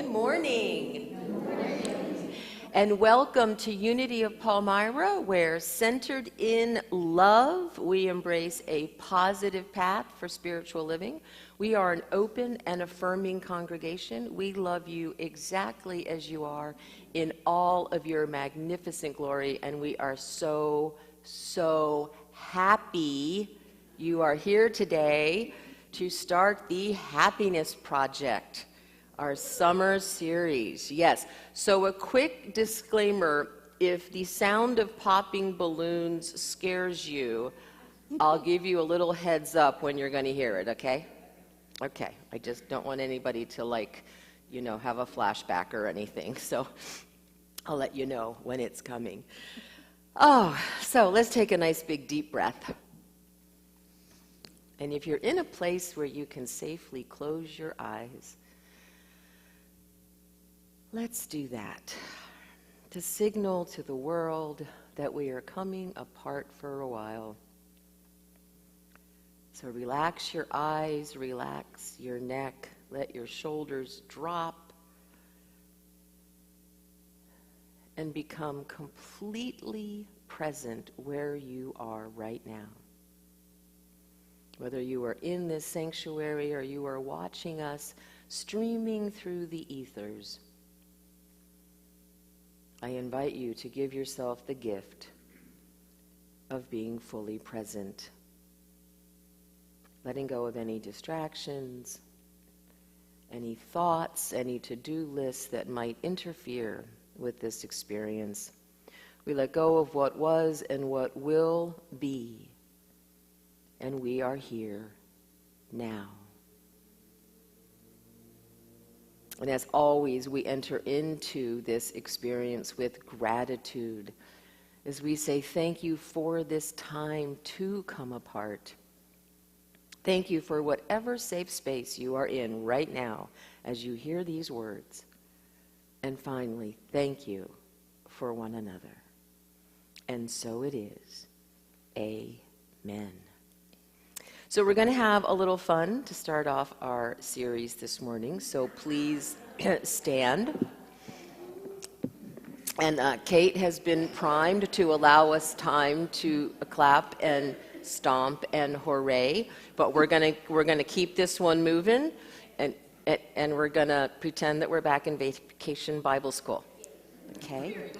morning. And welcome to Unity of Palmyra, where centered in love, we embrace a positive path for spiritual living. We are an open and affirming congregation. We love you exactly as you are in all of your magnificent glory, and we are so happy you are here today to start the Happiness Project, our summer series. Yes, so a quick disclaimer: if the sound of popping balloons scares you, I'll give you a little heads up when you're going to hear it, okay? Okay, I just don't want anybody to have a flashback or anything, so I'll let you know when it's coming. Oh, so let's take a nice big deep breath. And if you're in a place where you can safely close your eyes, let's do that to signal to the world that we are coming apart for a while. So relax your eyes, relax your neck, let your shoulders drop, and become completely present where you are right now. Whether you are in this sanctuary or you are watching us streaming through the ethers, I invite you to give yourself the gift of being fully present, letting go of any distractions, any thoughts, any to-do lists that might interfere with this experience. We let go of what was and what will be, and we are here now. And as always, we enter into this experience with gratitude as we say thank you for this time to come apart. Thank you for whatever safe space you are in right now as you hear these words. And finally, thank you for one another. And so it is. Amen. So we're going to have a little fun to start off our series this morning, so please stand. And Kate has been primed to allow us time to clap and stomp and hooray, but we're going to keep this one moving, and we're going to pretend that we're back in Vacation Bible School. Okay?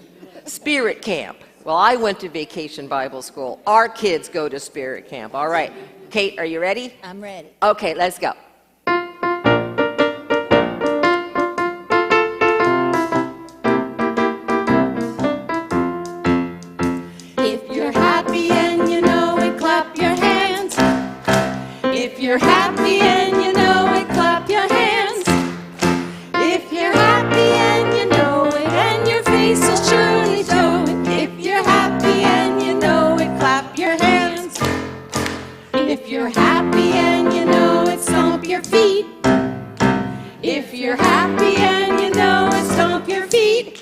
Spirit Camp. Well, I went to Vacation Bible School. Our kids go to Spirit Camp. All right. Kate, are you ready? I'm ready. Okay, let's go. If you're happy and you know it, clap your hands. If you're happy and you know it, clap your hands. If you're happy and you know it, and your face will surely show it. If you're happy and you know it, clap your hands. If you're happy and you know it, stomp your feet. If you're happy and you know it, stomp your feet.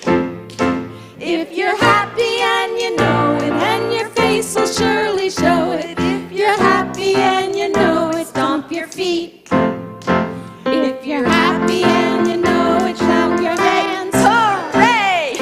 If you're happy and you know it, and your face will surely show it. If you're happy and you know it, stomp your feet. If you're happy and you know it, clap your hands. Hooray!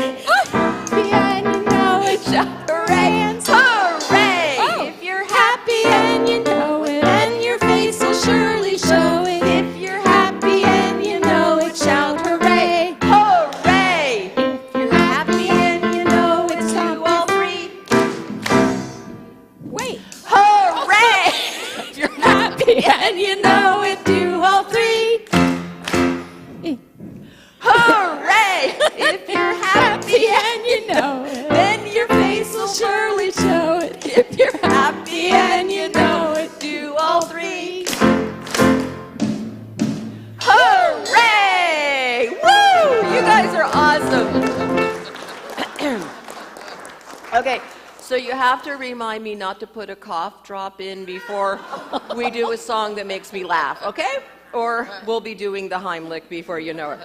Happy and you know it, shout hooray. Hooray! If you're happy and you know it, and your face will surely show it. If you're happy and you know it, shout hooray. Hooray! If you're happy and you know it, stomp all three. Wait. Hooray! If you're happy and you know it, do all three. Hooray! If you're happy and you know it, then your face will surely show it. If you're happy and you know it, do all three. Hooray! Woo! You guys are awesome. Okay, so you have to remind me not to put a cough drop in before we do a song that makes me laugh, okay? Or we'll be doing the Heimlich before you know it.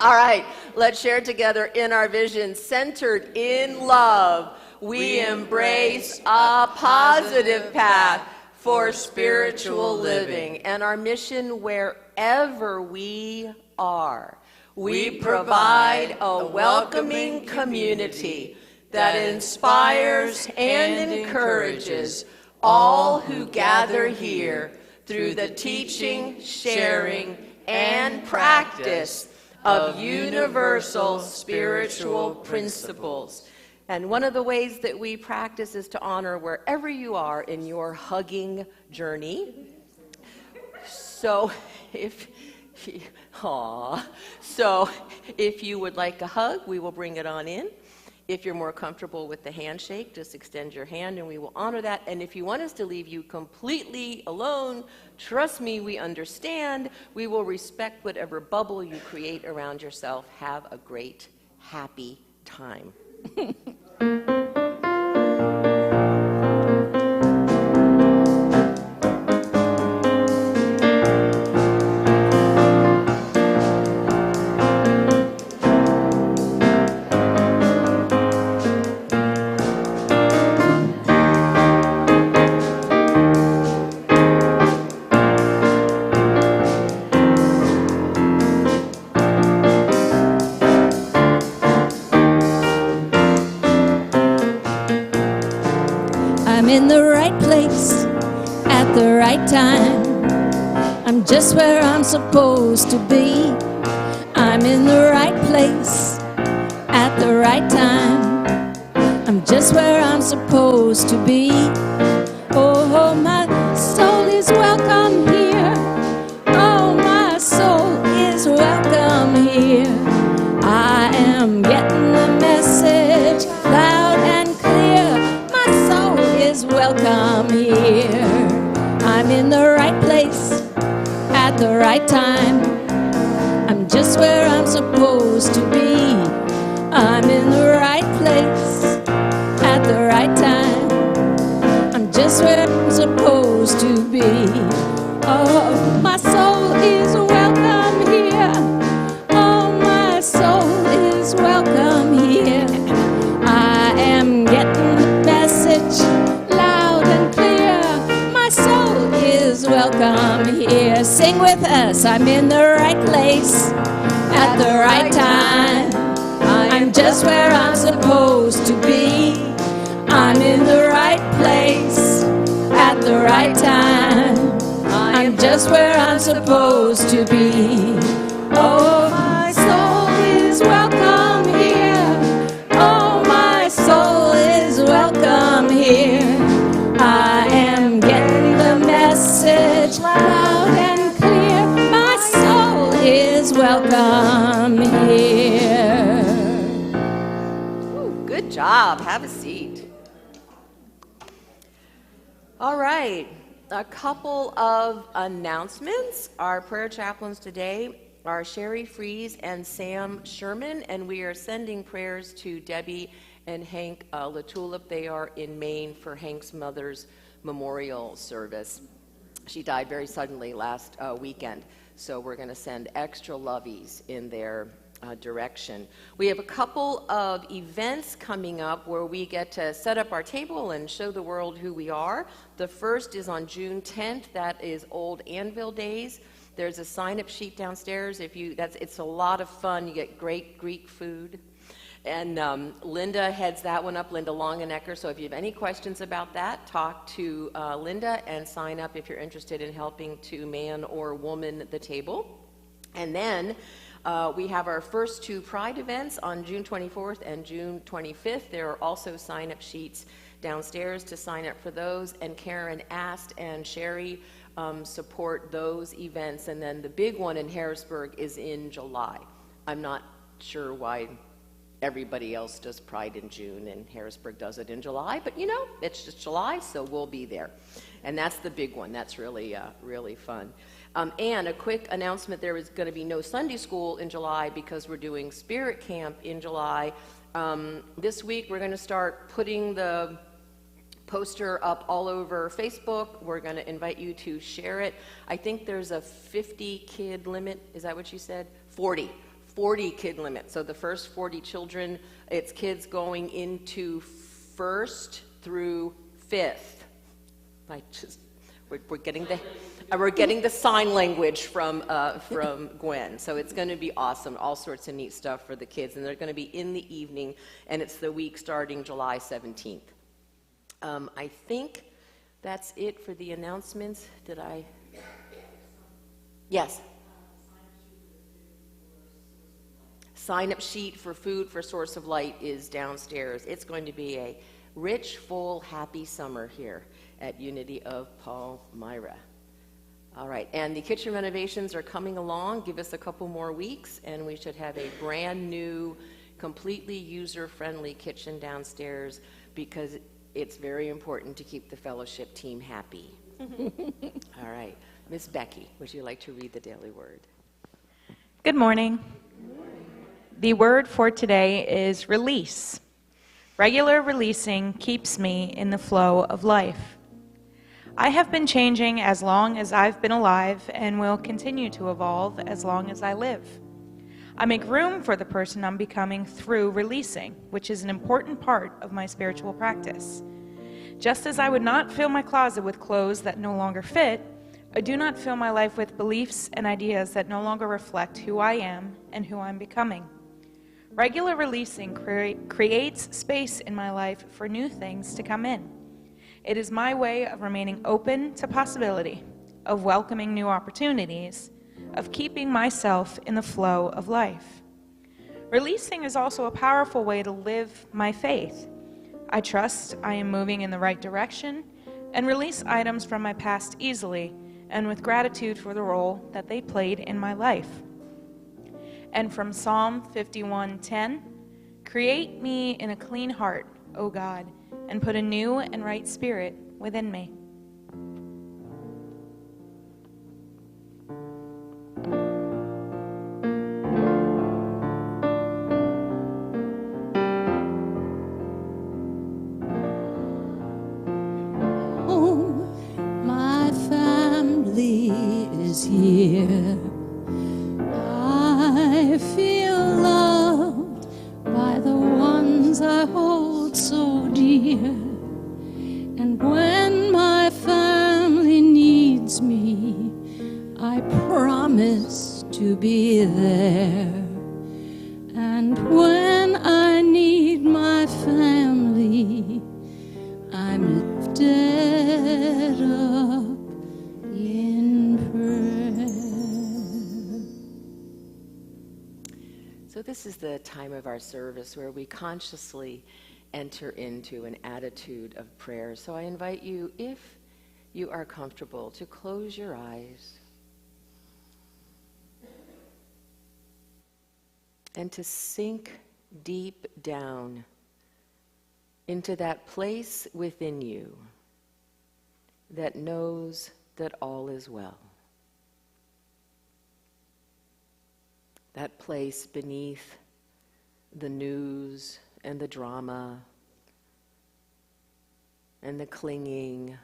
All right, let's share together in our vision, centered in love. We embrace a positive path for spiritual living. And our mission, wherever we are, We provide a welcoming community that inspires and encourages all who gather here through the teaching, sharing, and practice of universal spiritual principles. And one of the ways that we practice is to honor wherever you are in your hugging journey. So if you would like a hug, we will bring it on in. If you're more comfortable with the handshake, just extend your hand and we will honor that. And if you want us to leave you completely alone, trust me, we understand. We will respect whatever bubble you create around yourself. Have a great, happy time. I'm in the right place at the right time. I'm just where I'm supposed to be. I'm in the right place at the right time. I'm just where I'm supposed to be. Oh, my soul is welcome here. Oh, my soul is welcome here. I am getting the message loud and clear. My soul is welcome here. I'm in the right place at the right time. I'm just where I'm supposed to be. I'm in the right place at the right time. I'm just where I'm supposed to be. Oh, my soul is welcome here. Oh, my soul is welcome here. I am getting the message loud and clear. My soul is welcome here. Sing with us. I'm in the right place at the right time. I'm just where I'm supposed to be. I'm in the right place at the right time. I'm just where I'm supposed to be. Oh, my soul is welcome here. Oh, my soul is welcome here. I am getting the message loud and clear. My soul is welcome here. Ooh, good job. Have a seat. All right. A couple of announcements. Our prayer chaplains today are Sherry Fries and Sam Sherman, and we are sending prayers to Debbie and Hank LaTulip. They are in Maine for Hank's mother's memorial service. She died very suddenly last weekend, so we're going to send extra loveys in their direction. We have a couple of events coming up where we get to set up our table and show the world who we are. The first is on June 10th. That is Old Anvil Days. There's a sign-up sheet downstairs. It's a lot of fun. You get great Greek food. And Linda heads that one up, Linda Longenecker. So if you have any questions about that, talk to Linda and sign up if you're interested in helping to man or woman the table. And then we have our first two Pride events on June 24th and June 25th. There are also sign-up sheets downstairs to sign up for those. And Karen asked and Sherry support those events. And then the big one in Harrisburg is in July. I'm not sure why everybody else does Pride in June and Harrisburg does it in July, but you know, it's just July, so we'll be there. And that's the big one. That's really, really fun. And a quick announcement, there is going to be no Sunday school in July because we're doing Spirit Camp in July. This week we're going to start putting the poster up all over Facebook. We're going to invite you to share it. I think there's a 50 kid limit. Is that what you said? 40 kid limit. So the first 40 children, it's kids going into 1st through 5th. we're getting the sign language from Gwen. So it's going to be awesome. All sorts of neat stuff for the kids, and they're going to be in the evening, and it's the week starting July 17th. I think that's it for the announcements. Did I? Yes. Sign-up sheet for food for Source of Light is downstairs. It's going to be a rich, full, happy summer here at Unity of Palmyra. All right, and the kitchen renovations are coming along. Give us a couple more weeks, and we should have a brand new, completely user-friendly kitchen downstairs, because it's very important to keep the fellowship team happy. All right, Miss Becky, would you like to read the daily word? Good morning. The word for today is release. Regular releasing keeps me in the flow of life. I have been changing as long as I've been alive and will continue to evolve as long as I live. I make room for the person I'm becoming through releasing, which is an important part of my spiritual practice. Just as I would not fill my closet with clothes that no longer fit, I do not fill my life with beliefs and ideas that no longer reflect who I am and who I'm becoming. Regular releasing creates space in my life for new things to come in. It is my way of remaining open to possibility, of welcoming new opportunities, of keeping myself in the flow of life. Releasing is also a powerful way to live my faith. I trust I am moving in the right direction and release items from my past easily and with gratitude for the role that they played in my life. And from Psalm 51:10, create me in a clean heart, O God, and put a new and right spirit within me. Oh, my family is here. I feel loved by the ones I hold so dear. And when my family needs me, I promise to be there. And when I need my family, I'm lifted up in prayer. So this is the time of our service where we consciously enter into an attitude of prayer. So I invite you, if you are comfortable, to close your eyes and to sink deep down into that place within you that knows that all is well. That place beneath the news and the drama and the clinging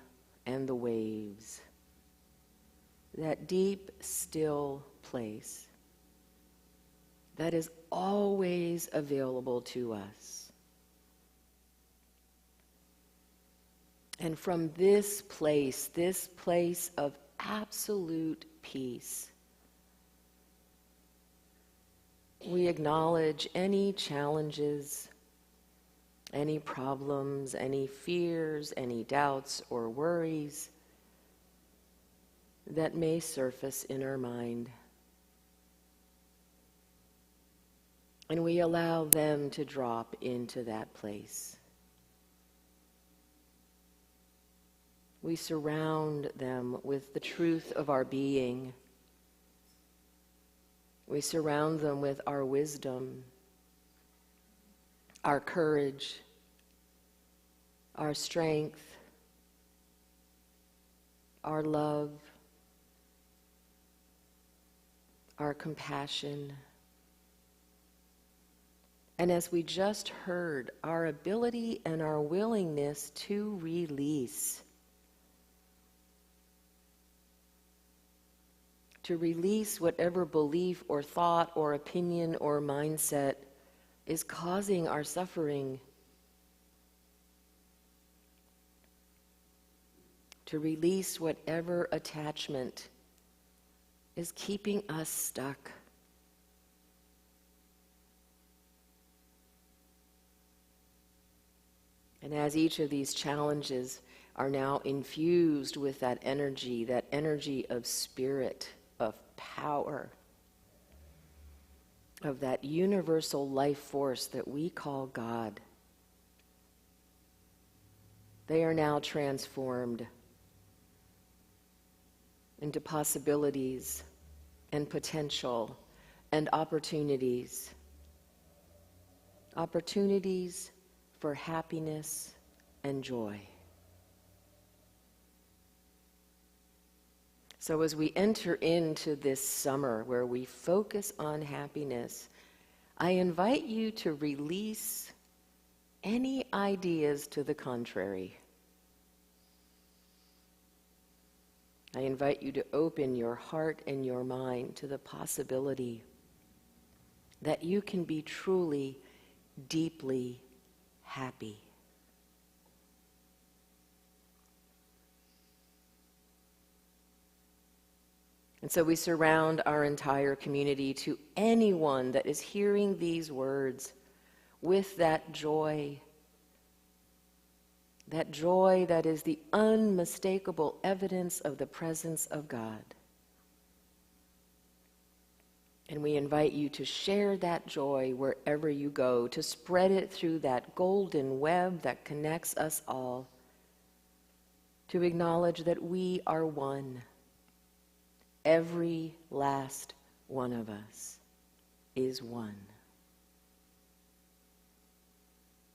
and the waves. That deep, still place that is always available to us. And from this place of absolute peace, we acknowledge any challenges, any problems, any fears, any doubts or worries that may surface in our mind. And we allow them to drop into that place. We surround them with the truth of our being. We surround them with our wisdom, our courage, our strength, our love, our compassion. And as we just heard, our ability and our willingness to release. To release whatever belief or thought or opinion or mindset is causing our suffering. to release whatever attachment is keeping us stuck. And as each of these challenges are now infused with that energy of spirit, of power, of that universal life force that we call God, they are now transformed into possibilities and potential and opportunities. Opportunities for happiness and joy. So as we enter into this summer where we focus on happiness, I invite you to release any ideas to the contrary. I invite you to open your heart and your mind to the possibility that you can be truly, deeply happy. And so we surround our entire community, to anyone that is hearing these words, with that joy that is the unmistakable evidence of the presence of God. And we invite you to share that joy wherever you go, to spread it through that golden web that connects us all, to acknowledge that we are one. Every last one of us is one.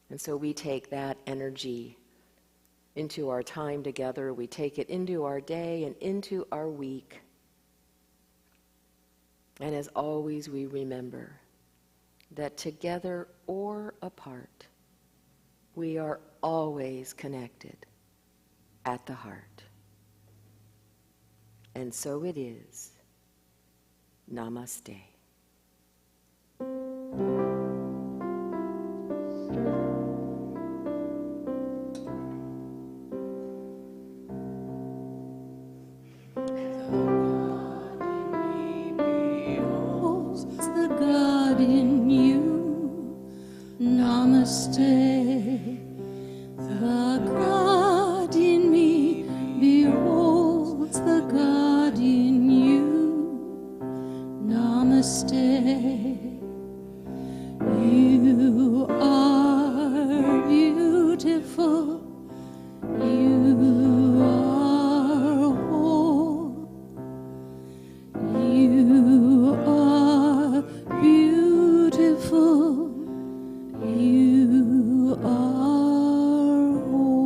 And so we take that energy into our time together. We take it into our day and into our week. And as always, we remember that together or apart, we are always connected at the heart. And so it is. Namaste. The God in you, namaste. The God in me beholds the God in you, namaste. You are beautiful, you are whole, you are beautiful, you are whole.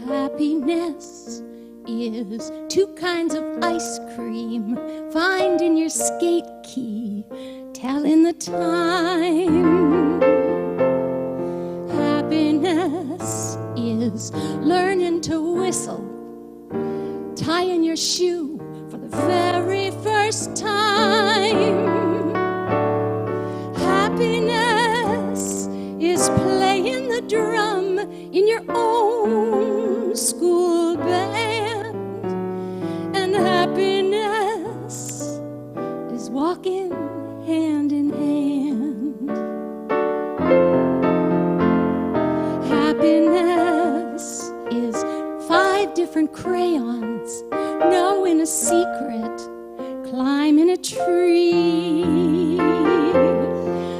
Happiness is 2 kinds of ice cream. Find in your skate key, telling the time. Happiness is learning to whistle, tying your shoe for the very first time. Happiness is playing the drum in your own school band, and happiness is walking hand in hand. Happiness is 5 different crayons, knowing a secret, climbing a tree.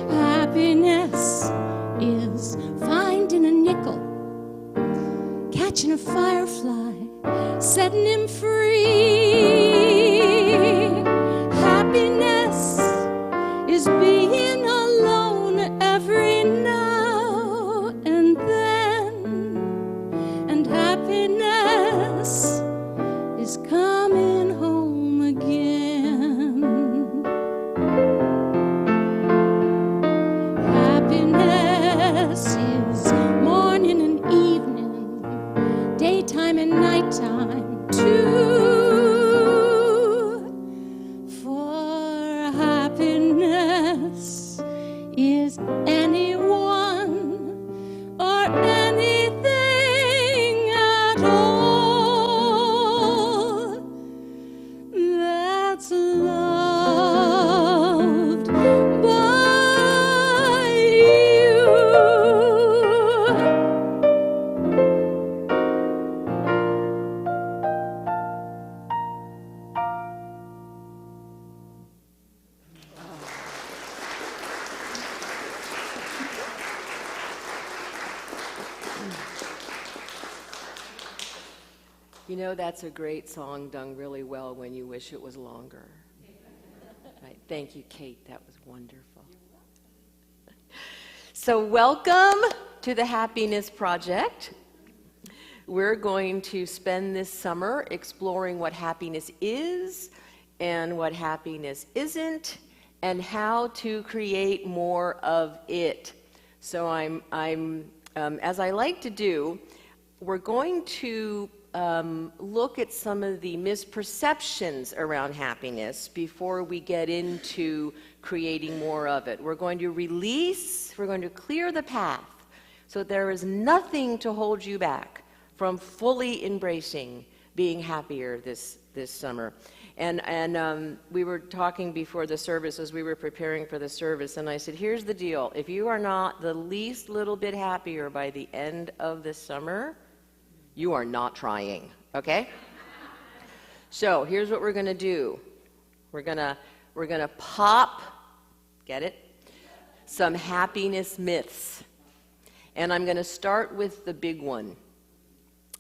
Happiness is finding a nickel, catching a firefly, setting him free. Happiness is being alone every now daytime and nighttime too. For happiness is anyone or anything at all that's loved by you. You know, that's a great song done really well when you wish it was longer. Right. Thank you, Kate. That was wonderful. So welcome to the Happiness Project. We're going to spend this summer exploring what happiness is and what happiness isn't and how to create more of it. So as I like to do, we're going to look at some of the misperceptions around happiness before we get into creating more of it. We're going to clear the path so there is nothing to hold you back from fully embracing being happier this summer. And we were talking before the service as we were preparing for the service, and I said, here's the deal. If you are not the least little bit happier by the end of this summer, you are not trying, okay? So here's what we're going to do. We're going to pop, get it? Some happiness myths. And I'm going to start with the big one.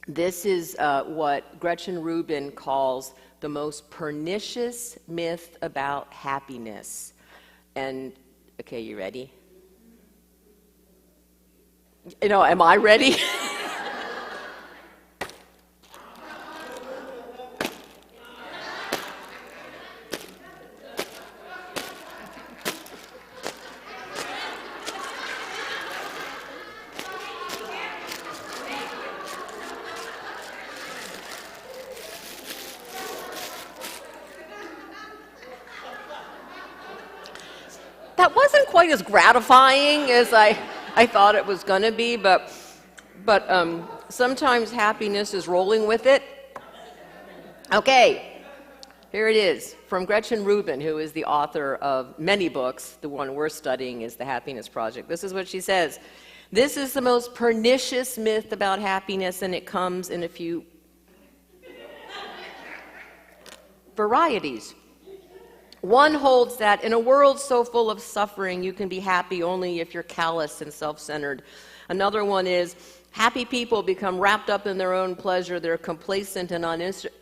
This is what Gretchen Rubin calls the most pernicious myth about happiness. And, okay, you ready? You know, am I ready? That wasn't quite as gratifying as I thought it was going to be, but sometimes happiness is rolling with it. Okay, here it is from Gretchen Rubin, who is the author of many books. The one we're studying is The Happiness Project. This is what she says. This is the most pernicious myth about happiness, and it comes in a few varieties. One holds that in a world so full of suffering, you can be happy only if you're callous and self-centered. Another one is, happy people become wrapped up in their own pleasure. They're complacent and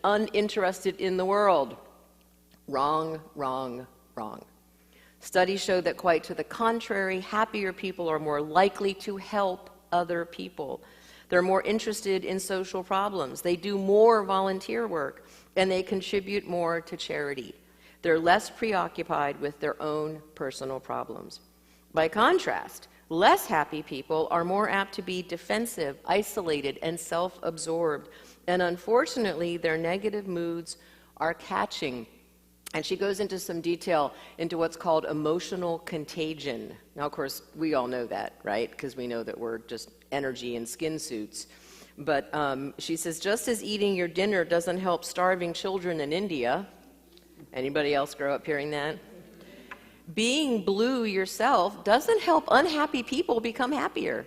uninterested in the world. Wrong, wrong, wrong. Studies show that quite to the contrary, happier people are more likely to help other people. They're more interested in social problems. They do more volunteer work, and they contribute more to charity. They're less preoccupied with their own personal problems. By contrast, less happy people are more apt to be defensive, isolated, and self-absorbed. And unfortunately, their negative moods are catching. And she goes into some detail into what's called emotional contagion. Now, of course, we all know that, right? Because we know that we're just energy in skin suits. But she says, just as eating your dinner doesn't help starving children in India, anybody else grow up hearing that? Being blue yourself doesn't help unhappy people become happier.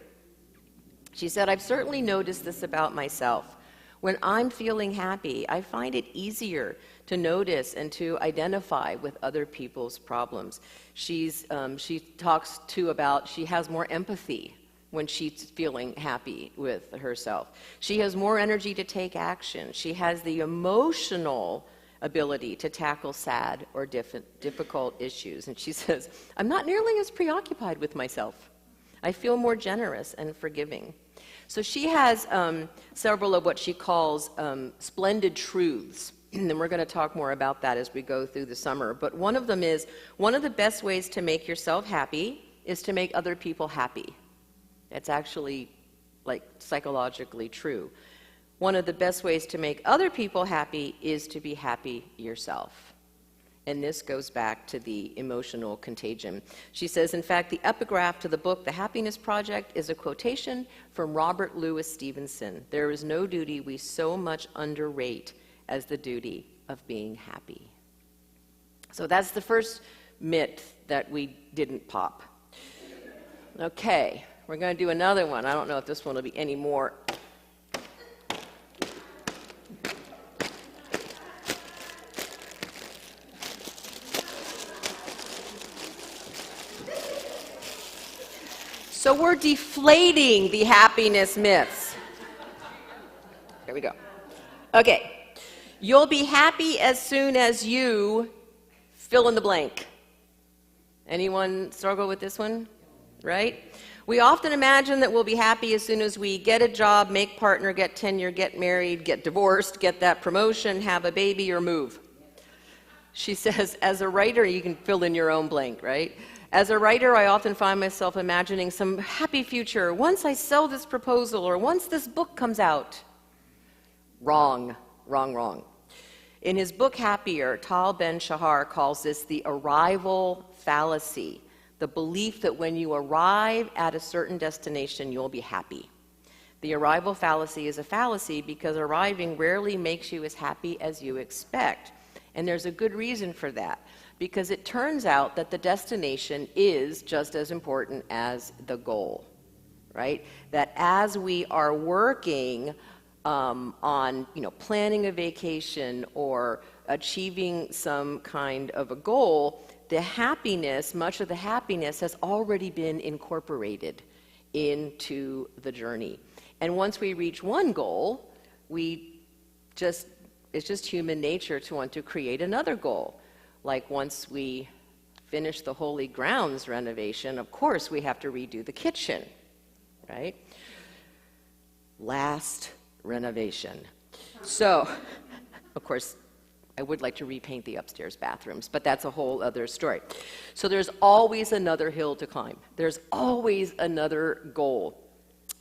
She said, I've certainly noticed this about myself. When I'm feeling happy, I find it easier to notice and to identify with other people's problems. She talks too about she has more empathy when she's feeling happy with herself. She has more energy to take action. She has the emotional ability to tackle sad or difficult issues. And she says, I'm not nearly as preoccupied with myself. I feel more generous and forgiving. So she has several of what she calls splendid truths. And then we're going to talk more about that as we go through the summer. But one of them is, one of the best ways to make yourself happy is to make other people happy. It's actually like psychologically true. One of the best ways to make other people happy is to be happy yourself. And this goes back to the emotional contagion. She says, in fact, the epigraph to the book, The Happiness Project, is a quotation from Robert Louis Stevenson. There is no duty we so much underrate as the duty of being happy. So that's the first myth that we didn't pop. Okay, we're going to do another one. I don't know if this one will be any more. So we're deflating the happiness myths. Here we go. Okay. You'll be happy as soon as you fill in the blank. Anyone struggle with this one? Right? We often imagine that we'll be happy as soon as we get a job, make partner, get tenure, get married, get divorced, get that promotion, have a baby, or move. She says, as a writer, you can fill in your own blank, right? As a writer, I often find myself imagining some happy future once I sell this proposal or once this book comes out. Wrong, wrong, wrong. In his book, Happier, Tal Ben-Shahar calls this the arrival fallacy, the belief that when you arrive at a certain destination, you'll be happy. The arrival fallacy is a fallacy because arriving rarely makes you as happy as you expect. And there's a good reason for that, because it turns out that the destination is just as important as the goal, right? That as we are working on, planning a vacation or achieving some kind of a goal, the happiness, much of the happiness has already been incorporated into the journey. And once we reach one goal, it's just human nature to want to create another goal. Like once we finish the Holy Grounds renovation, of course we have to redo the kitchen, right? Last renovation. So, of course, I would like to repaint the upstairs bathrooms, but that's a whole other story. So there's always another hill to climb. There's always another goal.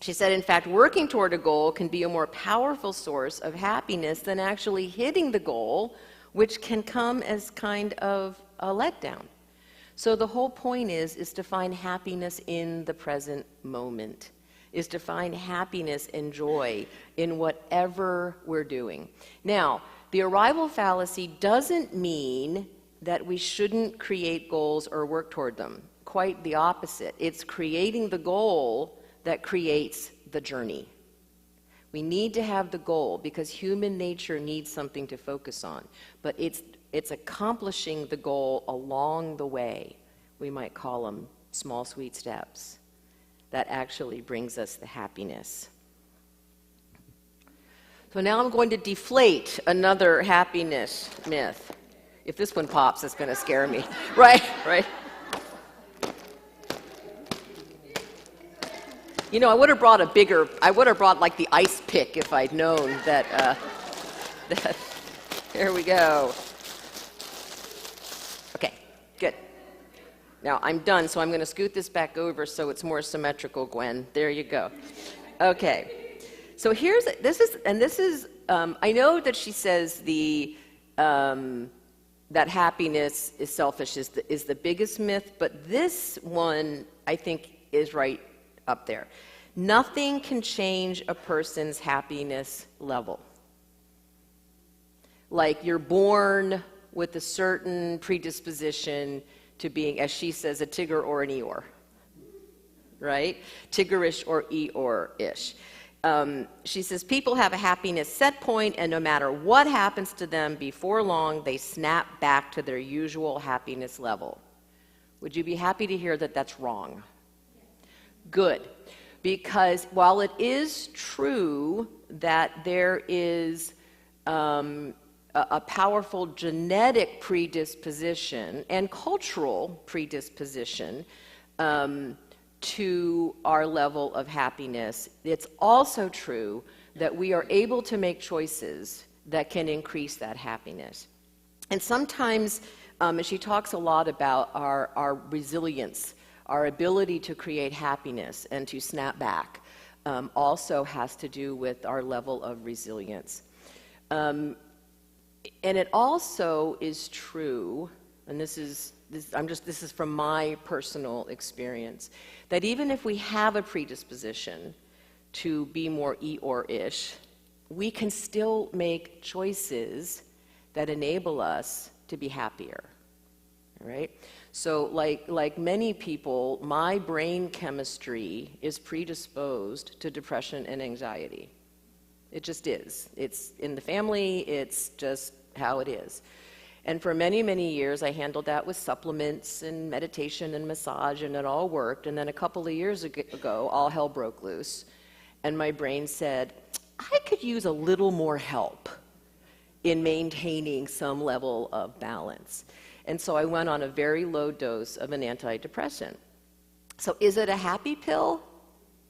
She said, in fact, working toward a goal can be a more powerful source of happiness than actually hitting the goal, which can come as kind of a letdown. So the whole point is to find happiness in the present moment, is to find happiness and joy in whatever we're doing. Now, the arrival fallacy doesn't mean that we shouldn't create goals or work toward them. Quite the opposite. It's creating the goal that creates the journey. We need to have the goal because human nature needs something to focus on. But it's accomplishing the goal along the way. We might call them small, sweet steps. That actually brings us the happiness. So now I'm going to deflate another happiness myth. If this one pops, it's going to scare me. Right? I would have brought like the ice pick if I'd known that, here we go. Okay, good. Now I'm done, so I'm going to scoot this back over so it's more symmetrical, Gwen. There you go. Okay. So this is, I know that she says that happiness is selfish is the biggest myth, but this one I think is right up there. Nothing can change a person's happiness level. Like you're born with a certain predisposition to being, as she says, a Tigger or an Eeyore, right? Tiggerish or Eeyore-ish. She says people have a happiness set point, and no matter what happens to them, before long, they snap back to their usual happiness level. Would you be happy to hear that that's wrong? Good. Because while it is true that there is a powerful genetic predisposition and cultural predisposition to our level of happiness, it's also true that we are able to make choices that can increase that happiness. And sometimes, and she talks a lot about our resilience, our ability to create happiness and to snap back. also has to do with our level of resilience. And it also is true, and this is from my personal experience, that even if we have a predisposition to be more Eeyore-ish, we can still make choices that enable us to be happier, right? So like many people, my brain chemistry is predisposed to depression and anxiety. It just is. It's in the family, it's just how it is. And for many, many years, I handled that with supplements and meditation and massage, and it all worked. And then a couple of years ago, all hell broke loose. And my brain said, I could use a little more help in maintaining some level of balance. And so I went on a very low dose of an antidepressant. So is it a happy pill?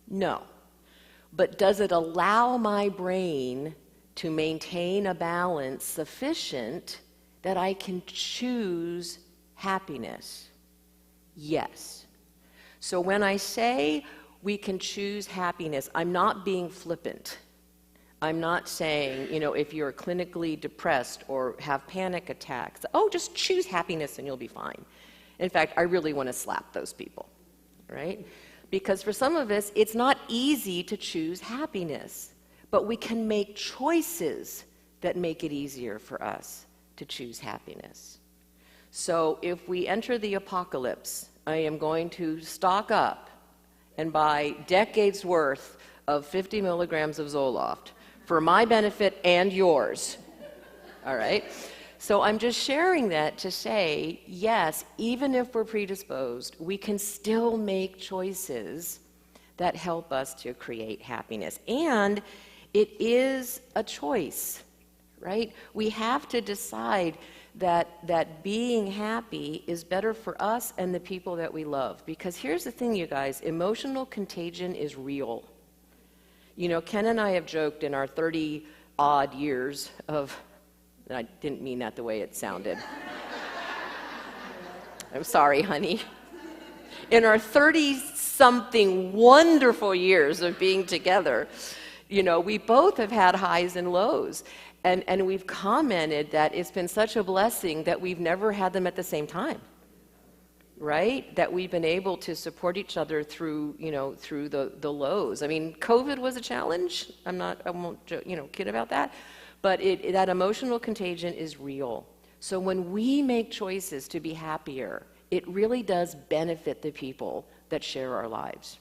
No. But does it allow my brain to maintain a balance sufficient that I can choose happiness? Yes. So when I say we can choose happiness, I'm not being flippant. I'm not saying, if you're clinically depressed or have panic attacks, oh, just choose happiness and you'll be fine. In fact, I really want to slap those people, right? Because for some of us, it's not easy to choose happiness, but we can make choices that make it easier for us to choose happiness. So if we enter the apocalypse, I am going to stock up and buy decades worth of 50 milligrams of Zoloft for my benefit and yours, all right? So I'm just sharing that to say, yes, even if we're predisposed, we can still make choices that help us to create happiness. And it is a choice, right? We have to decide that being happy is better for us and the people that we love. Because here's the thing, you guys, emotional contagion is real. Ken and I have joked in our 30-odd years of, and I didn't mean that the way it sounded. I'm sorry, honey. In our 30-something wonderful years of being together, we both have had highs and lows. And we've commented that it's been such a blessing that we've never had them at the same time. Right? That we've been able to support each other through, through the lows. I mean, COVID was a challenge. I won't, kid about that. But that emotional contagion is real. So when we make choices to be happier, it really does benefit the people that share our lives.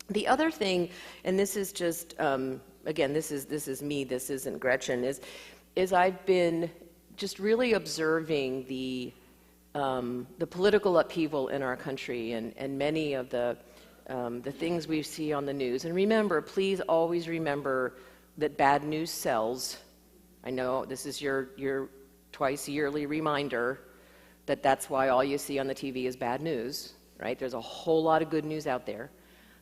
The other thing, and this is just, again, this is me, this isn't Gretchen, is I've been just really observing the political upheaval in our country and many of the things we see on the news. And remember, please always remember that bad news sells. I know this is your twice yearly reminder that that's why all you see on the TV is bad news, right? There's a whole lot of good news out there.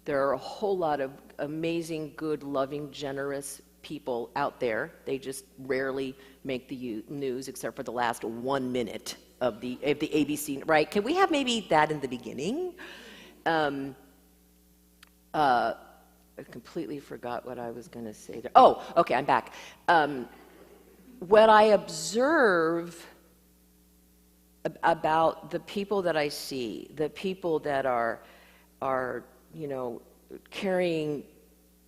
There are a whole lot of amazing, good, loving, generous people out there. They just rarely make the news except for the last 1 minute of the ABC, right? Can we have maybe that in the beginning? I completely forgot what I was going to say there. Oh, okay, I'm back. What I observe about the people that I see, the people that are carrying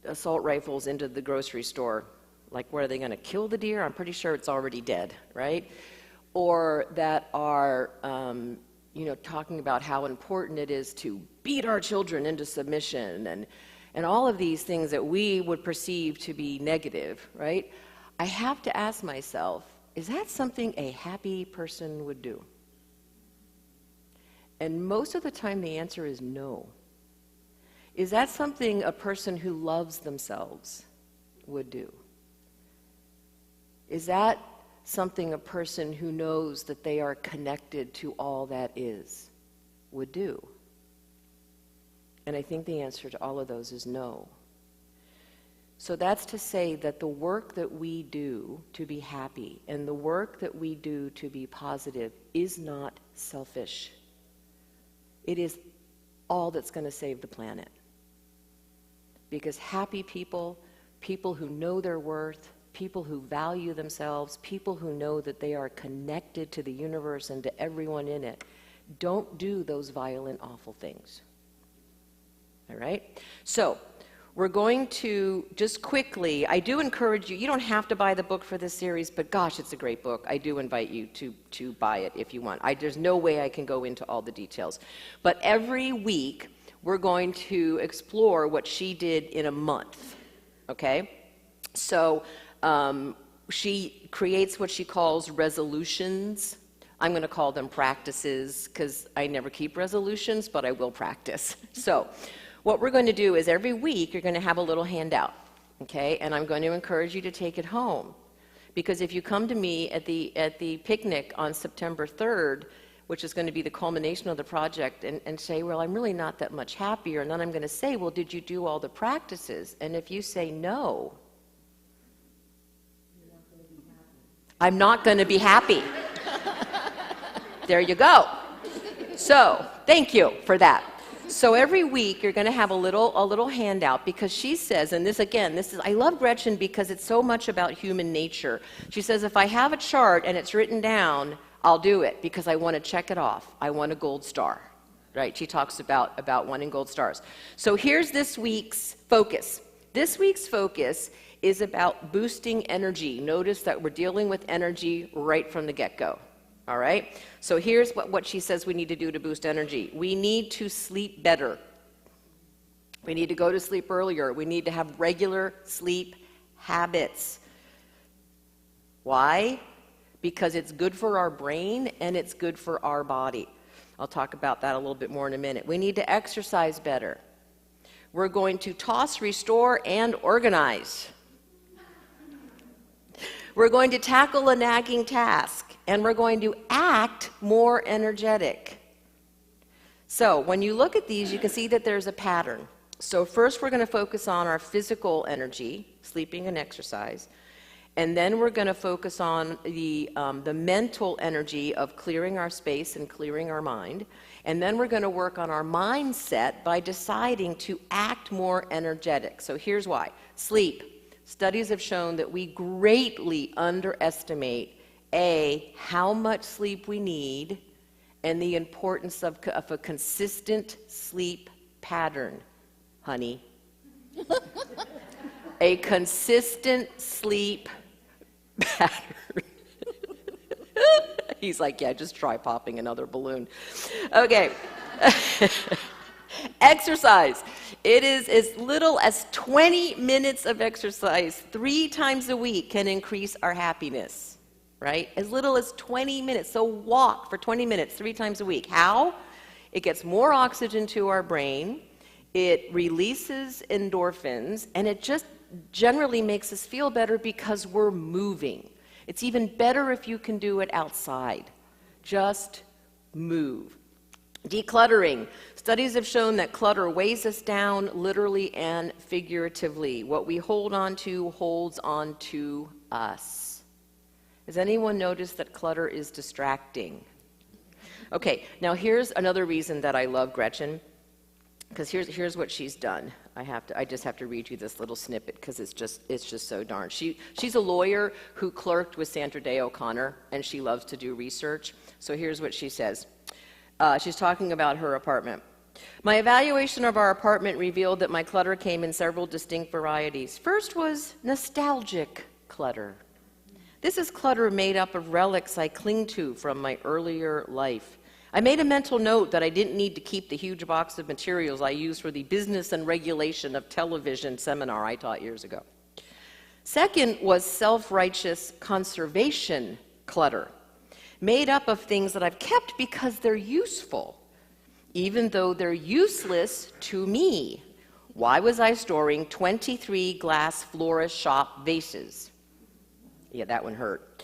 assault rifles into the grocery store, like, what are they going to kill the deer? I'm pretty sure it's already dead, right? Or that are, talking about how important it is to beat our children into submission and all of these things that we would perceive to be negative, right? I have to ask myself, is that something a happy person would do? And most of the time the answer is no. Is that something a person who loves themselves would do? Is that something a person who knows that they are connected to all that is would do? And I think the answer to all of those is no. So that's to say that the work that we do to be happy and the work that we do to be positive is not selfish. It is all that's going to save the planet. Because happy people, people who know their worth, people who value themselves, people who know that they are connected to the universe and to everyone in it, don't do those violent, awful things. All right? So, we're going to just quickly, I do encourage you, you don't have to buy the book for this series, but gosh, it's a great book. I do invite you to buy it if you want. There's no way I can go into all the details. But every week, we're going to explore what she did in a month, okay? So she creates what she calls resolutions. I'm going to call them practices because I never keep resolutions, but I will practice. So what we're going to do is every week you're going to have a little handout, okay? And I'm going to encourage you to take it home. Because if you come to me at the picnic on September 3rd, which is going to be the culmination of the project, and say, well, I'm really not that much happier, and then I'm going to say, well, did you do all the practices? And if you say no, I'm not going to be happy. There you go. So, thank you for that. So every week you're going to have a little handout, because she says, and this is, I love Gretchen because it's so much about human nature. She says, if I have a chart and it's written down, I'll do it because I want to check it off. I want a gold star, right? She talks about wanting gold stars. So here's this week's focus. This week's focus is about boosting energy. Notice that we're dealing with energy right from the get-go. All right? So here's what she says we need to do to boost energy. We need to sleep better. We need to go to sleep earlier. We need to have regular sleep habits. Why? Because it's good for our brain and it's good for our body. I'll talk about that a little bit more in a minute. We need to exercise better. We're going to toss, restore, and organize. We're going to tackle a nagging task, and we're going to act more energetic. So when you look at these, you can see that there's a pattern. So first we're going to focus on our physical energy, sleeping and exercise. And then we're going to focus on the mental energy of clearing our space and clearing our mind. And then we're going to work on our mindset by deciding to act more energetic. So here's why. Sleep. Studies have shown that we greatly underestimate, A, how much sleep we need, and the importance of a consistent sleep pattern, honey. A consistent sleep pattern. He's like, yeah, just try popping another balloon. Okay. Exercise. It is as little as 20 minutes of exercise 3 times a week can increase our happiness, right? As little as 20 minutes. So walk for 20 minutes 3 times a week. How? It gets more oxygen to our brain. It releases endorphins, and it just generally makes us feel better because we're moving. It's even better if you can do it outside. Just move. Decluttering. Studies have shown that clutter weighs us down literally and figuratively. What we hold on to holds on to us. Has anyone noticed that clutter is distracting? Okay, now here's another reason that I love Gretchen, because here's what she's done. I just have to read you this little snippet because it's just so darn. She's a lawyer who clerked with Sandra Day O'Connor, and she loves to do research. So here's what she says. She's talking about her apartment. My evaluation of our apartment revealed that my clutter came in several distinct varieties. First was nostalgic clutter. This is clutter made up of relics I cling to from my earlier life. I made a mental note that I didn't need to keep the huge box of materials I used for the business and regulation of television seminar I taught years ago. Second was self-righteous conservation clutter, made up of things that I've kept because they're useful, even though they're useless to me. Why was I storing 23 glass florist shop vases? Yeah, that one hurt.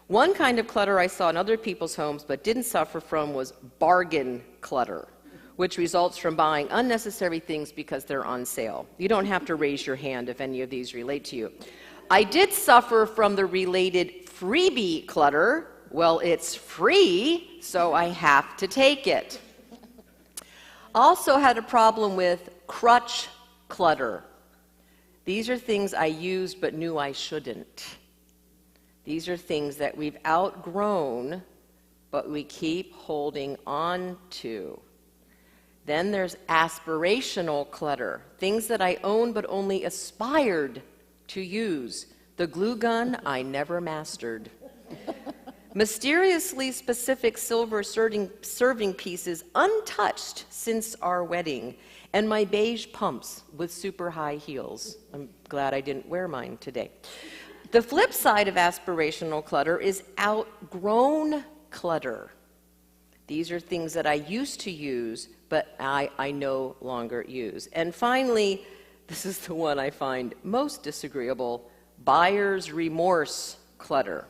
One kind of clutter I saw in other people's homes but didn't suffer from was bargain clutter, which results from buying unnecessary things because they're on sale. You don't have to raise your hand if any of these relate to you. I did suffer from the related freebie clutter. Well, it's free, so I have to take it. Also had a problem with crutch clutter. These are things I used but knew I shouldn't. These are things that we've outgrown, but we keep holding on to. Then there's aspirational clutter, things that I own but only aspired to use. The glue gun I never mastered. Mysteriously specific silver serving pieces untouched since our wedding, and my beige pumps with super high heels. I'm glad I didn't wear mine today. The flip side of aspirational clutter is outgrown clutter. These are things that I used to use, but I no longer use. And finally, this is the one I find most disagreeable, buyer's remorse clutter.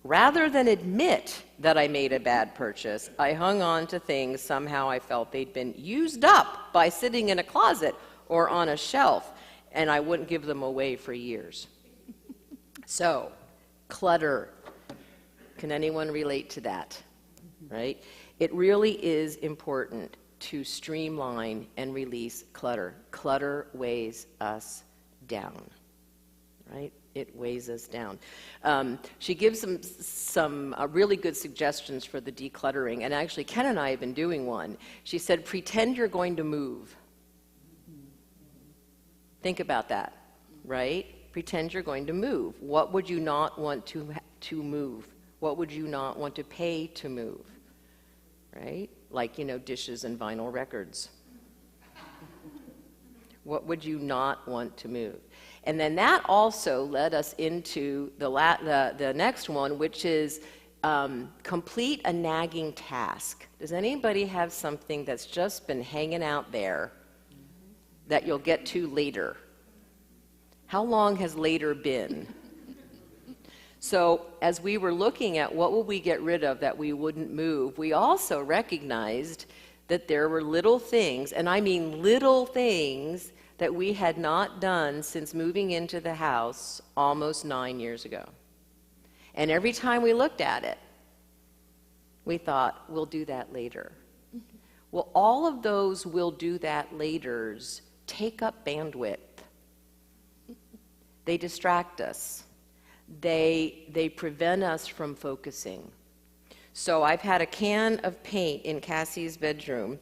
Rather than admit that I made a bad purchase, I hung on to things somehow I felt they'd been used up by sitting in a closet or on a shelf, and I wouldn't give them away for years. So, clutter. Can anyone relate to that? Right? It really is important to streamline and release clutter. Clutter weighs us down, right? It weighs us down. She gives some really good suggestions for the decluttering, and actually Ken and I have been doing one. She said, pretend you're going to move. Think about that, right? Pretend you're going to move. What would you not want to move? What would you not want to pay to move? Right? Like, dishes and vinyl records. What would you not want to move? And then that also led us into the next one, which is complete a nagging task. Does anybody have something that's just been hanging out there that you'll get to later? How long has later been? So as we were looking at what would we get rid of that we wouldn't move, we also recognized that there were little things, and I mean little things, that we had not done since moving into the house almost 9 years ago. And every time we looked at it, we thought, we'll do that later. Well, all of those we'll do that laters take up bandwidth. They distract us. They prevent us from focusing. So I've had a can of paint in Cassie's bedroom,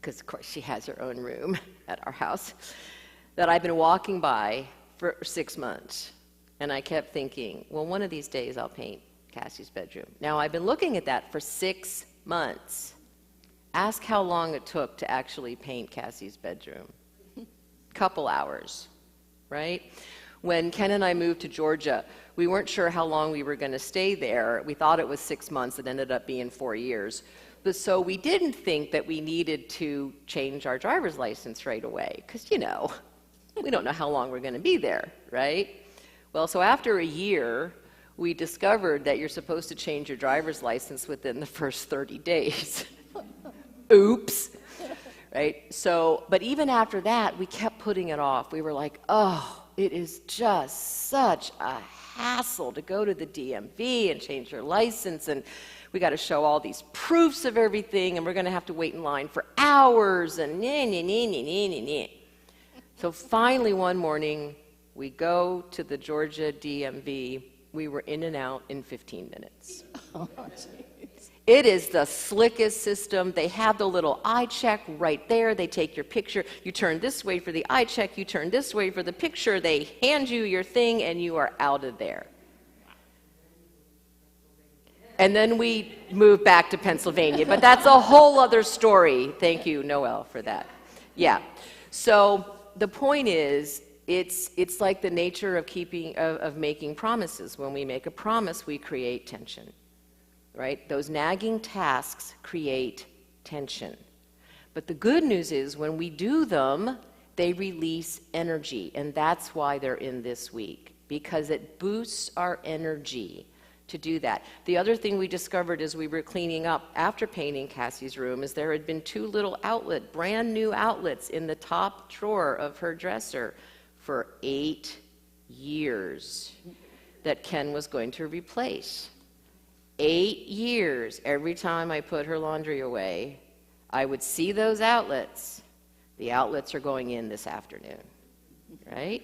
because of course she has her own room at our house, that I've been walking by for 6 months. And I kept thinking, well, one of these days I'll paint Cassie's bedroom. Now, I've been looking at that for 6 months. Ask how long it took to actually paint Cassie's bedroom. Couple hours, right? When Ken and I moved to Georgia, we weren't sure how long we were going to stay there. We thought it was 6 months. It ended up being 4 years. But so we didn't think that we needed to change our driver's license right away, because, we don't know how long we're going to be there, right? Well, so after a year, we discovered that you're supposed to change your driver's license within the first 30 days. Oops. Right? So, but even after that, we kept putting it off. We were like, oh, it is just such a hassle to go to the DMV and change your license, and we got to show all these proofs of everything, and we're going to have to wait in line for hours, and So finally one morning, we go to the Georgia DMV. We were in and out in 15 minutes. Oh, it is the slickest system. They have the little eye check right there. They take your picture. You turn this way for the eye check. You turn this way for the picture. They hand you your thing, and you are out of there. And then we moved back to Pennsylvania, but that's a whole other story. Thank you, Noel, for that. Yeah. So the point is, it's like the nature of making promises. When we make a promise, we create tension. Right? Those nagging tasks create tension. But the good news is when we do them, they release energy, and that's why they're in this week, because it boosts our energy to do that. The other thing we discovered as we were cleaning up after painting Cassie's room is there had been 2 little brand new outlets in the top drawer of her dresser for 8 years that Ken was going to replace. 8 years, every time I put her laundry away, I would see those outlets. The outlets are going in this afternoon, right?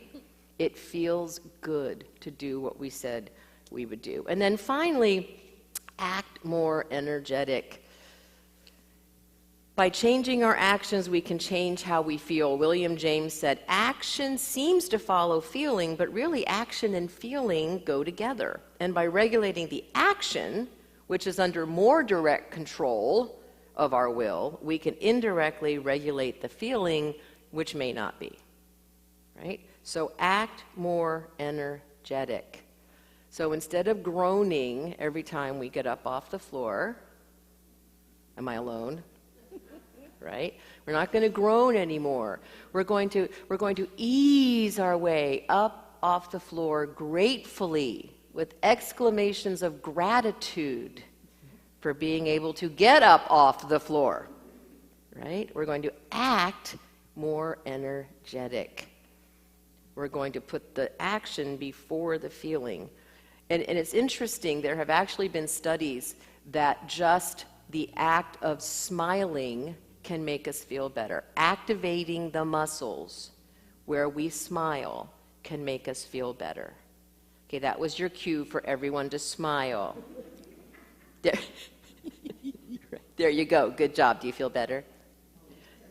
It feels good to do what we said we would do. And then finally, act more energetic. By changing our actions, we can change how we feel. William James said, action seems to follow feeling, but really action and feeling go together. And by regulating the action, which is under more direct control of our will, we can indirectly regulate the feeling, which may not be. Right? So act more energetic. So instead of groaning every time we get up off the floor, am I alone? Right? We're not going to groan anymore. We're going to ease our way up off the floor gratefully with exclamations of gratitude for being able to get up off the floor. Right? We're going to act more energetic. We're going to put the action before the feeling. And it's interesting, there have actually been studies that just the act of smiling can make us feel better. Activating the muscles where we smile can make us feel better. Okay, that was your cue for everyone to smile. There you go. Good job. Do you feel better?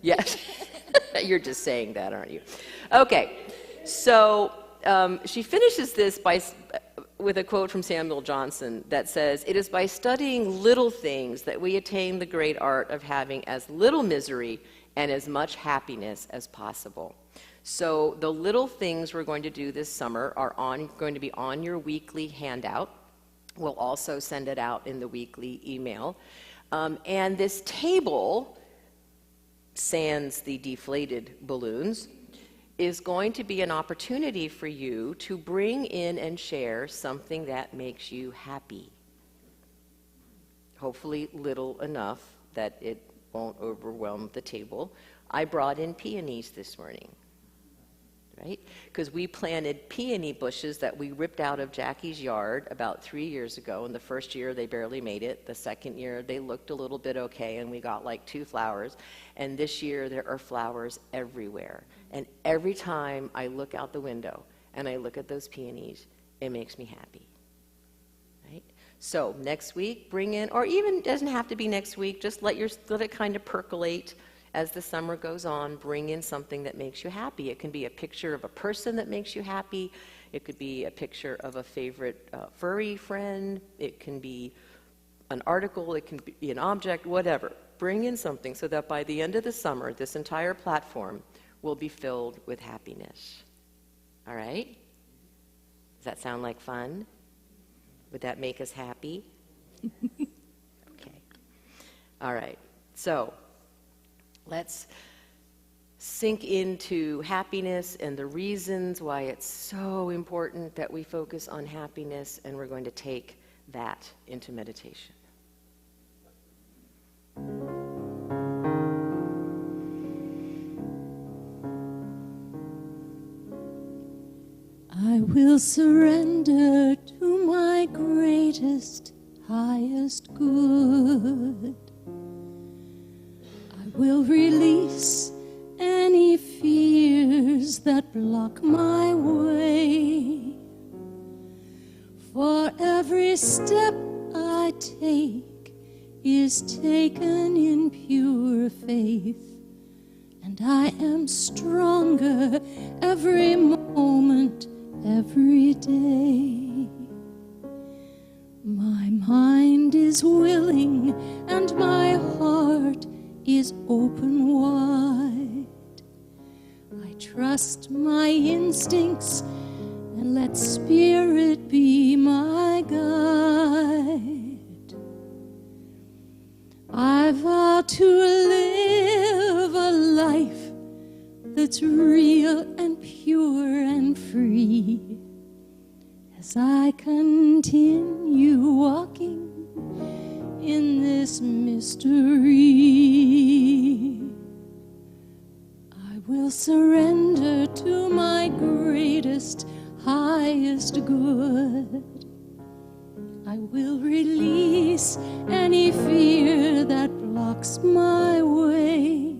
Yes. You're just saying that, aren't you? Okay, so she finishes this with a quote from Samuel Johnson that says, "It is by studying little things that we attain the great art of having as little misery and as much happiness as possible." So the little things we're going to do this summer are going to be on your weekly handout. We'll also send it out in the weekly email. And this table, sans the deflated balloons, is going to be an opportunity for you to bring in and share something that makes you happy. Hopefully little enough that it won't overwhelm the table. I brought in peonies this morning, right? Because we planted peony bushes that we ripped out of Jackie's yard about 3 years ago. And the first year they barely made it. The second year they looked a little bit okay and we got like 2 flowers. And this year there are flowers everywhere. And every time I look out the window and I look at those peonies, it makes me happy. Right? So next week, bring in, or even doesn't have to be next week, just let it kind of percolate as the summer goes on. Bring in something that makes you happy. It can be a picture of a person that makes you happy. It could be a picture of a favorite furry friend. It can be an article. It can be an object, whatever. Bring in something so that by the end of the summer, this entire platform will be filled with happiness. All right? Does that sound like fun? Would that make us happy? Okay. All right. So let's sink into happiness and the reasons why it's so important that we focus on happiness, and we're going to take that into meditation. I will surrender to my greatest, highest good. I will release any fears that block my way. For every step I take is taken in pure faith, and I am stronger every moment, every day. My mind is willing and my heart is open wide. I trust my instincts and let Spirit be my guide. I vow to live a life that's real and pure and free, as I continue walking in this mystery. I will surrender to my greatest, highest good. I will release any fear that blocks my way.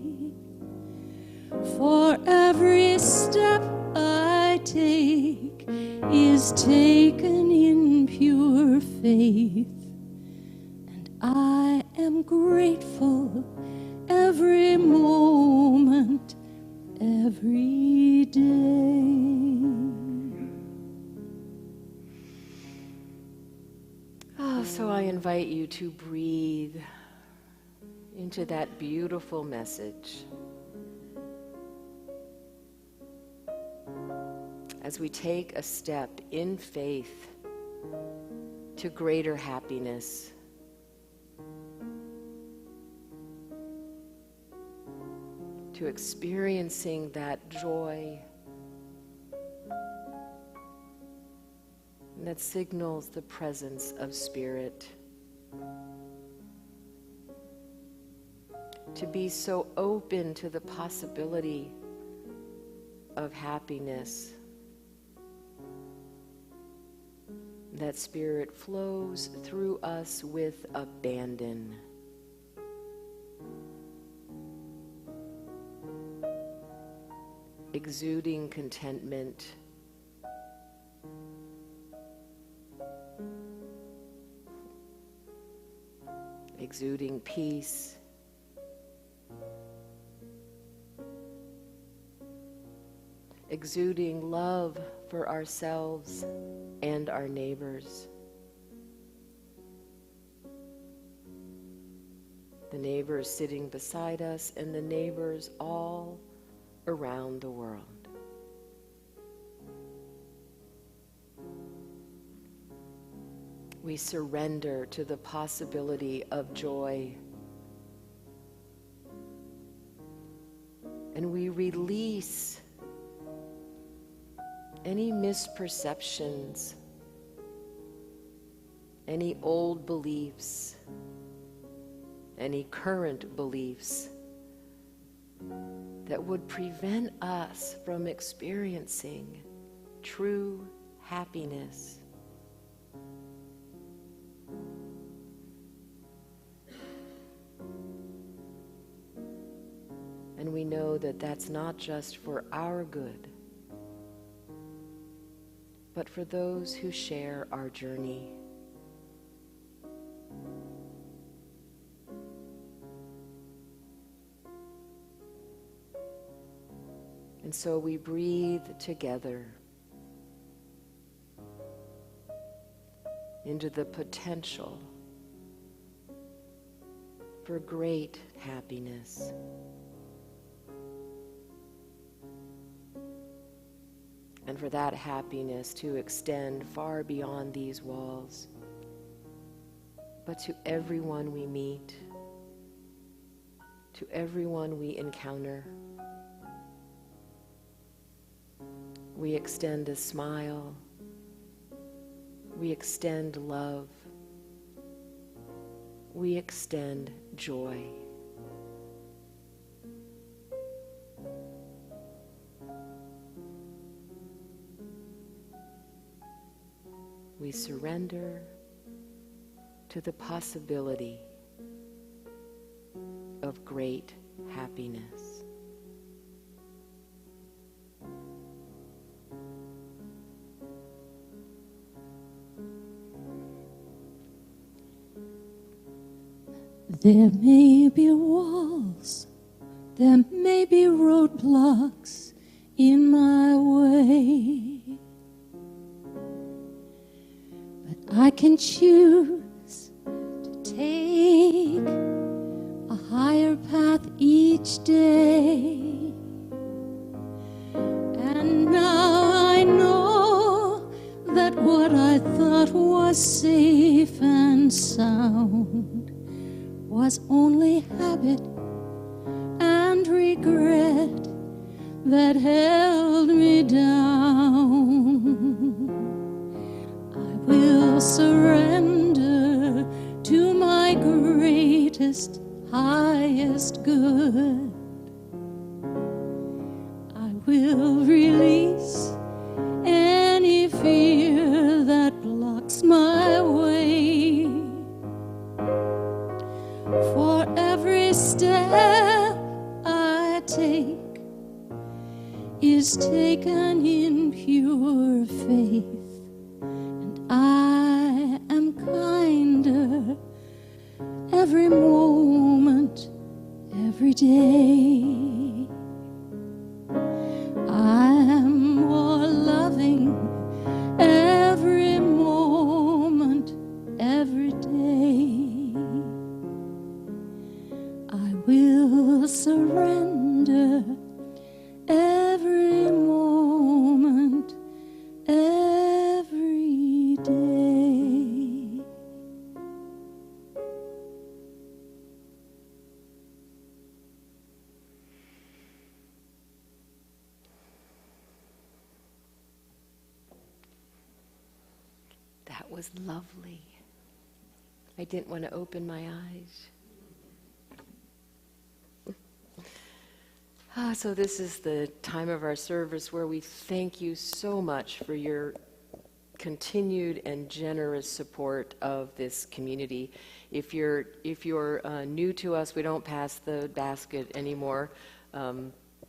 For every step I take is taken in pure faith, and I am grateful every moment, every day. Oh, so I invite you to breathe into that beautiful message as we take a step in faith to greater happiness. To experiencing that joy that signals the presence of Spirit. To be so open to the possibility of happiness that Spirit flows through us with abandon. Exuding contentment, exuding peace, exuding love for ourselves and our neighbors. The neighbors sitting beside us and the neighbors all around the world. We surrender to the possibility of joy, and we release any misperceptions, any old beliefs, any current beliefs that would prevent us from experiencing true happiness. And we know that that's not just for our good, but for those who share our journey. And so we breathe together into the potential for great happiness. And for that happiness to extend far beyond these walls, but to everyone we meet, to everyone we encounter. We extend a smile, we extend love, we extend joy. We surrender to the possibility of great happiness. There may be walls, there may be roadblocks in my way, but I can choose to take a higher path each day. And now I know that what I thought was safe and sound was only habit and regret that held me down. I will surrender to my greatest, highest good. I will release any fear that blocks my way. For every step I take is taken in pure faith, every moment, every day. I'm more loving every moment, every day. I will surrender every moment, every day. That was lovely. I didn't want to open my eyes. So this is the time of our service where we thank you so much for your continued and generous support of this community. If you're new to us, we don't pass the basket anymore.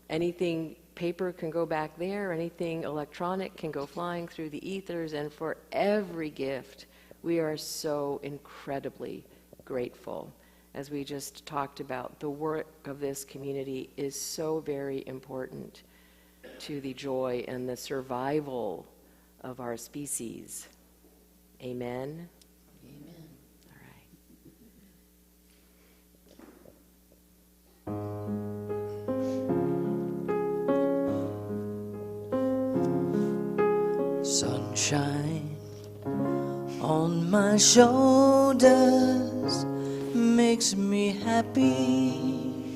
Anything paper can go back there. Anything electronic can go flying through the ethers. And for every gift, we are so incredibly grateful. As we just talked about, the work of this community is so very important to the joy and the survival of our species. Amen? Amen. All right. Sunshine on my shoulders makes me happy.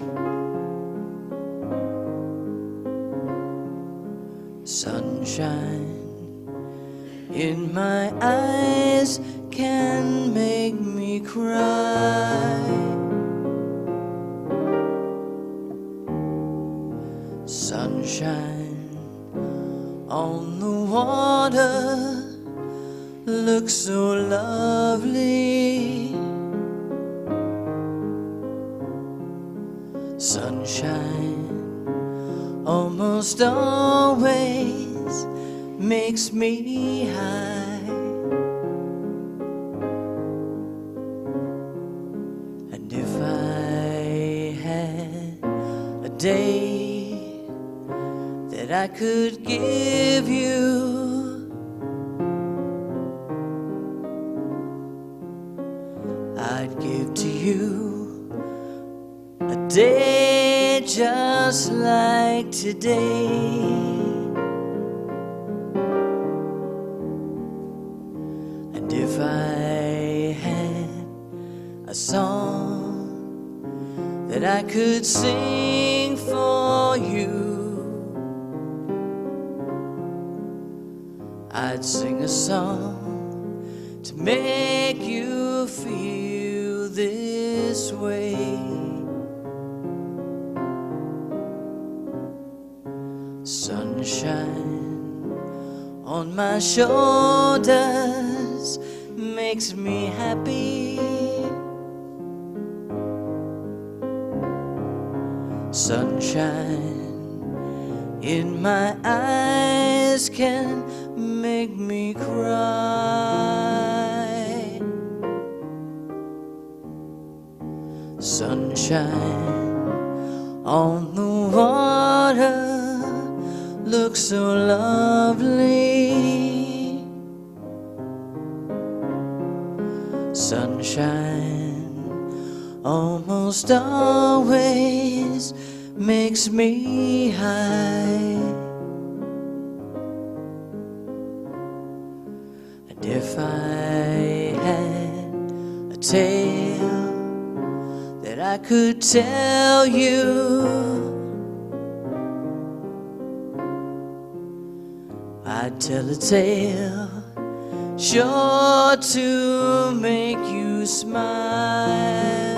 Sunshine in my eyes can make me cry. Sunshine on the water looks so lovely. Sunshine almost always makes me high. And if I had a day that I could give you, I'd give to you a day just like today. And if I had a song that I could sing for you, I'd sing a song to make you feel this way. Sunshine on my shoulders makes me happy. Sunshine in my eyes can make me cry. Sunshine on the water looks so lovely. Sunshine almost always makes me high. And if I had a tale that I could tell you, I'd tell a tale sure to make you smile.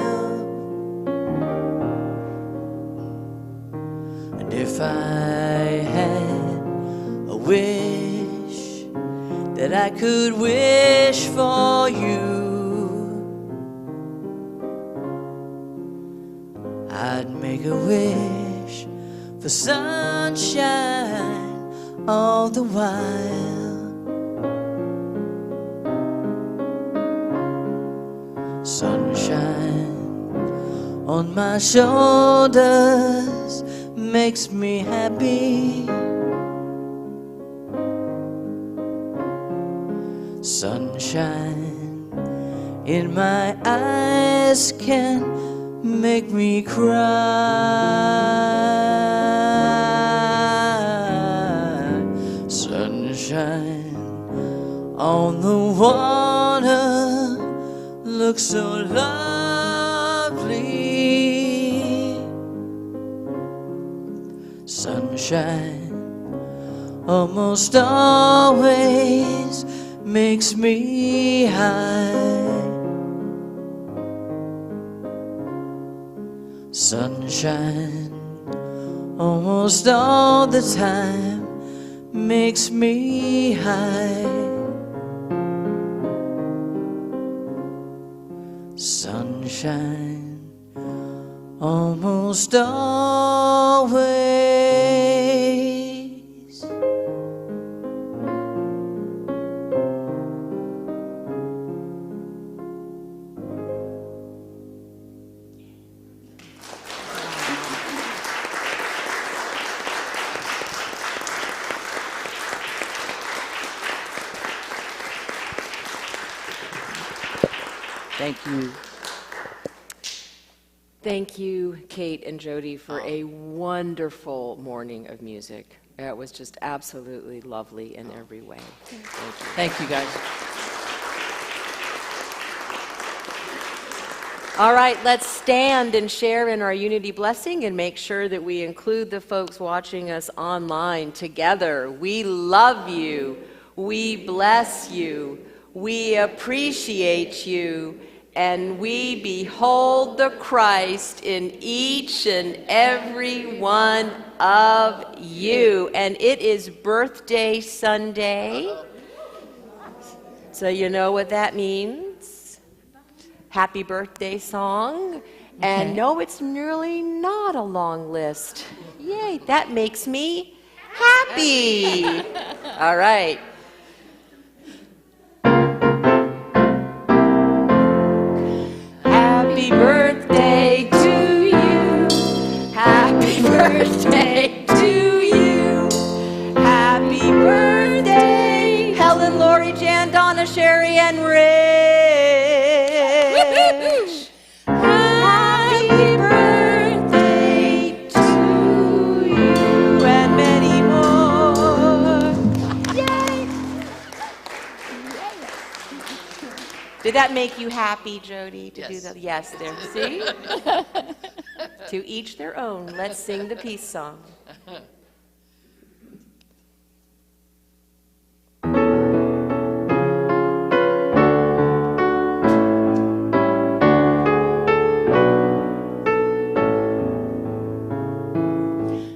And if I had a wish that I could wish for you, I'd make a wish for sunshine all the while. Sunshine on my shoulders makes me happy. Sunshine in my eyes can make me cry. Sunshine on the water looks so lovely. Sunshine almost always makes me high. Sunshine almost all the time makes me high. Sunshine almost always. Thank you. Thank you, Kate and Jody, for a wonderful morning of music. It was just absolutely lovely in every way. Thank you. Thank you, guys. All right, let's stand and share in our unity blessing and make sure that we include the folks watching us online together. We love you. We bless you. We appreciate you. And we behold the Christ in each and every one of you. And it is Birthday Sunday. So you know what that means. Happy birthday song. And no, it's really not a long list. Yay, that makes me happy. All right. Happy birthday to you. Happy birthday to you. Happy birthday, Helen, Lori, Jan, Donna, Sherry, and Rich. Happy birthday to you and many more. Yay! Did that make you happy, Jody, to do that? Yes, there. See? To each their own. Let's sing the peace song.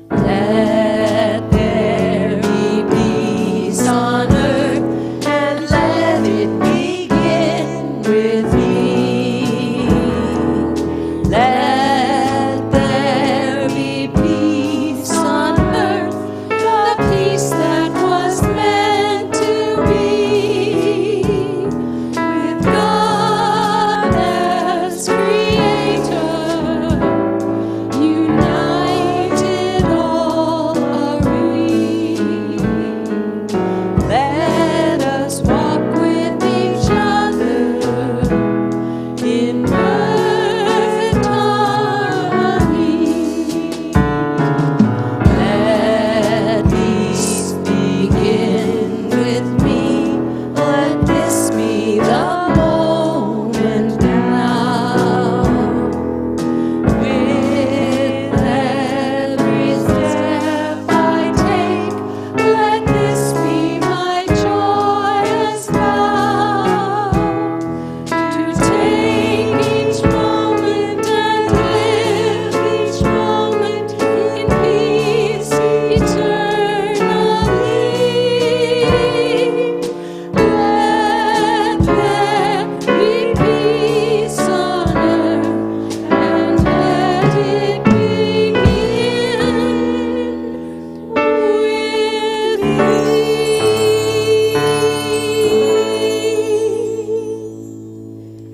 Let there be peace on earth, and let it begin with me. Let there be peace on earth, the peace that was meant to be, with God as creator, united all are we. Let us walk with each other in perfect harmony. Let peace begin with me. Let this be the moment now. With every step I take, let this be my joyous vow, to take each moment and live each moment in peace eternally. Let there be peace on earth, and let it begin with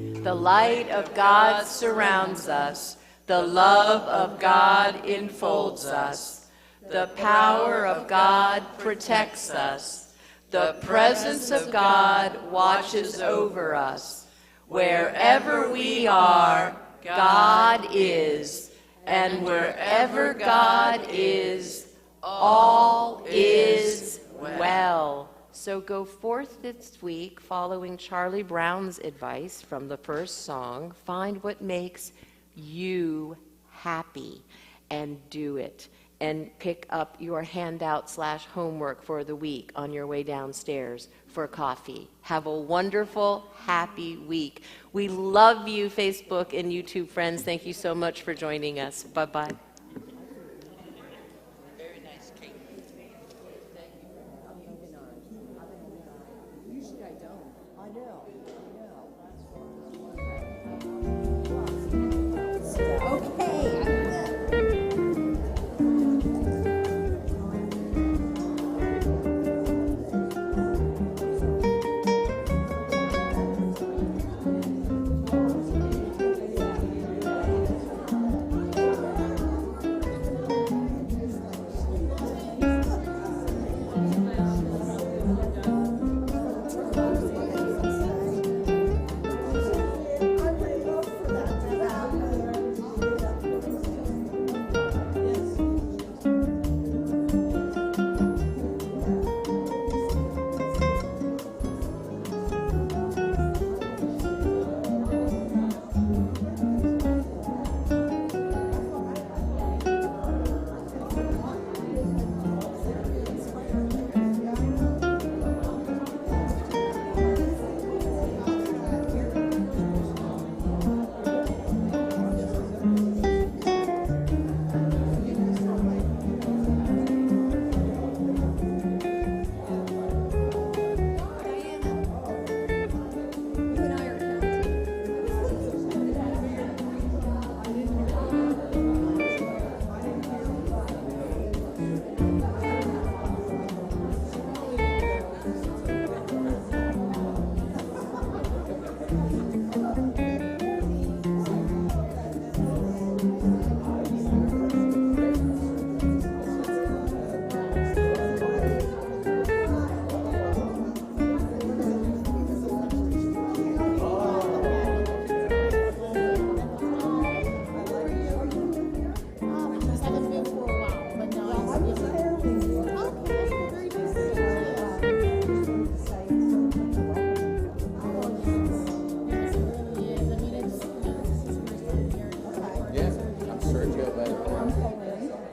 me. The light of God surrounds us. The love of God enfolds us. The power of God protects us. The presence of God watches over us. Wherever we are, God is. And wherever God is, all is well. So go forth this week following Charlie Brown's advice from the first song. Find what makes you happy and do it. And pick up your handout/homework for the week on your way downstairs for coffee. Have a wonderful, happy week. We love you, Facebook and YouTube friends. Thank you so much for joining us. Bye-bye. Very nice cake. Usually I don't. I know. Okay.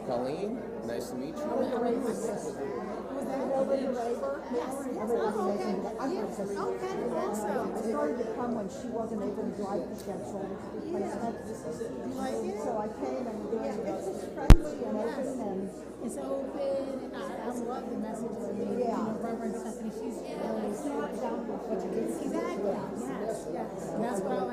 Colleen, nice to meet you. I started to come when she wasn't able to drive the schedule. So I came and it's just friendly and open and It's open. I love the message of the Reverend Stephanie. She's really not down with what you do. exactly. Yes, yes. And that's what I